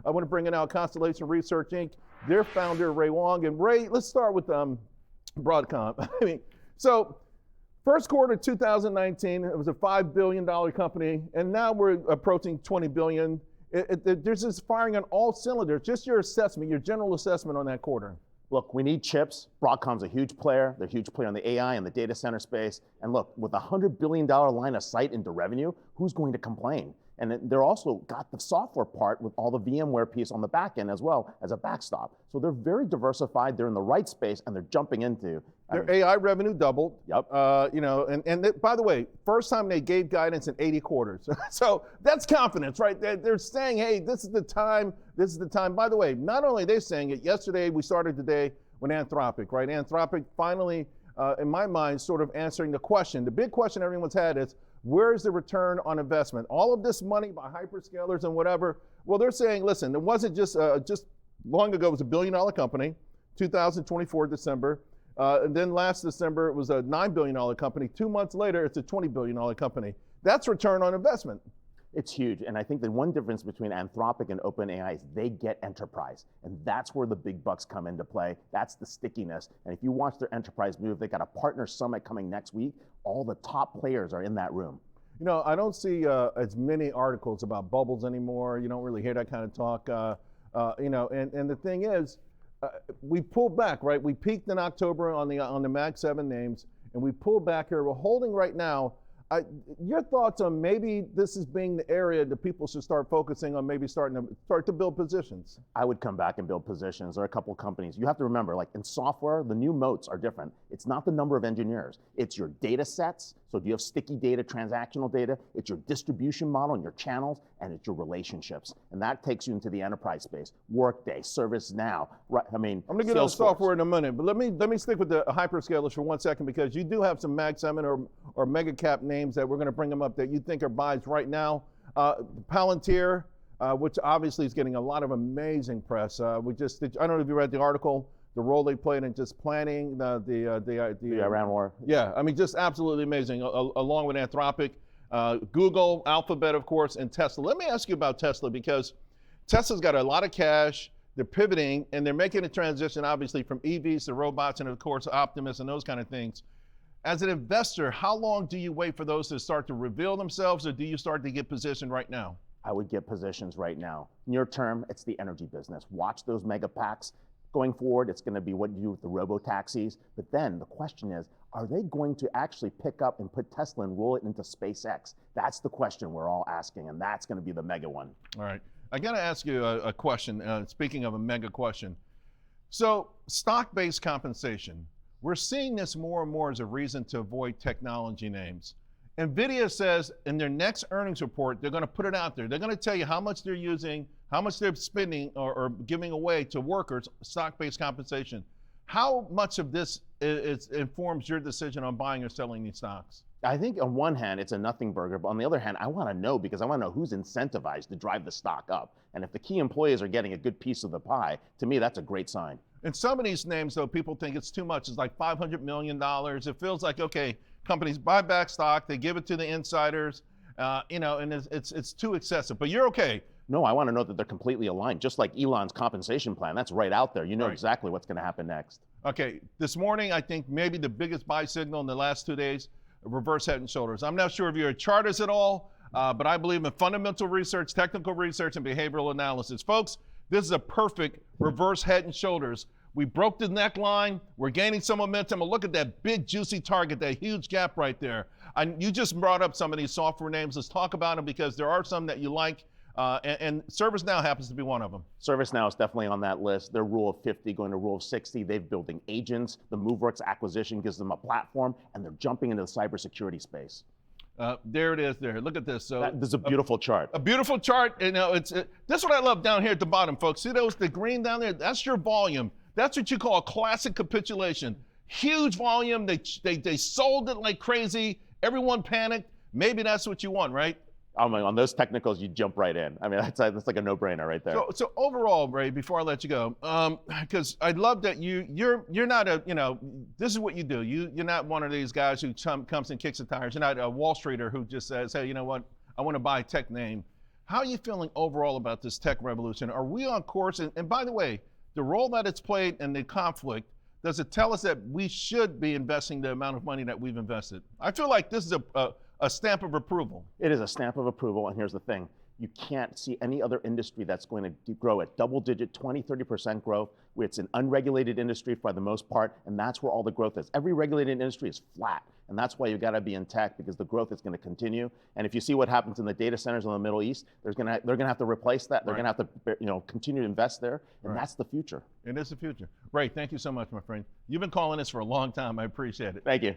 I want to bring in out Constellation Research Inc., their founder, Ray Wang. And Ray, let's start with Broadcom. I mean, so first quarter 2019, it was a $5 billion company, and now we're approaching $20 billion. There's just firing on all cylinders. Just your assessment, your general assessment on that quarter. Look, we need chips. Broadcom's a huge player. They're a huge player in the AI and the data center space. And look, with a $100 billion line of sight into revenue, who's going to complain? And they're also got the software part with all the VMware piece on the back end as well as a backstop. So they're very diversified. They're in the right space and they're jumping into. Their AI revenue doubled. Yep. By the way, first time they gave guidance in 80 quarters. So that's confidence, right? They're saying, hey, this is the time. This is the time. By the way, not only are they saying it, yesterday we started the day with Anthropic, right? Anthropic finally, in my mind, sort of answering the question. The big question everyone's had is, where's the return on investment? All of this money by hyperscalers and whatever. Well, they're saying, listen, it wasn't just long ago, it was $1 billion company, 2024 December. And then last December, it was a $9 billion company. 2 months later, it's a $20 billion company. That's return on investment. It's huge, and I think the one difference between Anthropic and OpenAI is they get enterprise, and that's where the big bucks come into play. That's the stickiness, and if you watch their enterprise move, they got a partner summit coming next week. All the top players are in that room. You know, I don't see as many articles about bubbles anymore. You don't really hear that kind of talk. And the thing is, we pulled back, right? We peaked in October on the Mag 7 names, and we pulled back here. We're holding right now. Your thoughts on maybe this is being the area that people should start focusing on, maybe start to build positions? I would come back and build positions. There are a couple of companies. You have to remember, like in software, the new moats are different. It's not the number of engineers. It's your data sets. So do you have sticky data, transactional data? It's your distribution model and your channels, and it's your relationships. And that takes you into the enterprise space. Workday, ServiceNow, right? I mean, I'm gonna get on software in a minute, but let me stick with the hyperscalers for 1 second, because you do have some Mag 7 or mega cap names that we're gonna bring them up that you think are buys right now. Palantir, which obviously is getting a lot of amazing press. I don't know if you read the article, the role they played in just planning the Iran war. Yeah, I mean, just absolutely amazing, along with Anthropic, Google, Alphabet, of course, and Tesla. Let me ask you about Tesla, because Tesla's got a lot of cash, they're pivoting, and they're making a transition, obviously, from EVs to robots, and of course, Optimus and those kind of things. As an investor, how long do you wait for those to start to reveal themselves, or do you start to get positioned right now? I would get positions right now. Near term, it's the energy business. Watch those mega packs. Going forward, it's going to be what you do with the robo-taxis. But then the question is, are they going to actually pick up and put Tesla and roll it into SpaceX? That's the question we're all asking, and that's going to be the mega one. All right. I got to ask you a question, speaking of a mega question. So stock-based compensation, we're seeing this more and more as a reason to avoid technology names. NVIDIA says in their next earnings report, they're going to put it out there. They're going to tell you how much they're using, how much they're spending or giving away to workers, stock-based compensation. How much of this informs your decision on buying or selling these stocks? I think on one hand, it's a nothing burger, but on the other hand, I want to know, because I want to know who's incentivized to drive the stock up. And if the key employees are getting a good piece of the pie, to me, that's a great sign. And some of these names, though, people think it's too much. It's like $500 million. It feels like, okay, companies buy back stock, they give it to the insiders, and it's too excessive. But you're okay. No, I want to know that they're completely aligned, just like Elon's compensation plan. That's right out there. You know exactly what's going to happen next. Okay, this morning, I think maybe the biggest buy signal in the last 2 days, reverse head and shoulders. I'm not sure if you're a chartist at all, but I believe in fundamental research, technical research, and behavioral analysis. Folks, this is a perfect reverse head and shoulders. We broke the neckline. We're gaining some momentum. And look at that big, juicy target, that huge gap right there. You just brought up some of these software names. Let's talk about them, because there are some that you like. And ServiceNow happens to be one of them. ServiceNow is definitely on that list. They're rule of 50 going to rule of 60. They're building agents. The MoveWorks acquisition gives them a platform, and they're jumping into the cybersecurity space. There it is there. Look at this. So this is a beautiful chart. A beautiful chart. You know, this is what I love down here at the bottom, folks. See the green down there? That's your volume. That's what you call a classic capitulation. Huge volume. They sold it like crazy. Everyone panicked. Maybe that's what you want, right? On those technicals, you jump right in. I mean, that's like a no-brainer right there. So overall, Ray, before I let you go, because I love that you're not this is what you do. You're not one of these guys who comes and kicks the tires. You're not a Wall Streeter who just says, hey, you know what? I want to buy a tech name. How are you feeling overall about this tech revolution? Are we on course? And by the way, the role that it's played in the conflict, does it tell us that we should be investing the amount of money that we've invested? I feel like this is a stamp of approval. It is a stamp of approval, and here's the thing. You can't see any other industry that's going to grow at double-digit, 20, 30% growth. It's an unregulated industry for the most part, and that's where all the growth is. Every regulated industry is flat, and that's why you've got to be in tech, because the growth is going to continue. And if you see what happens in the data centers in the Middle East, they're going to have to replace that. They're going to have to continue to invest there, and that's the future. It is the future. Ray, thank you so much, my friend. You've been calling this for a long time. I appreciate it. Thank you.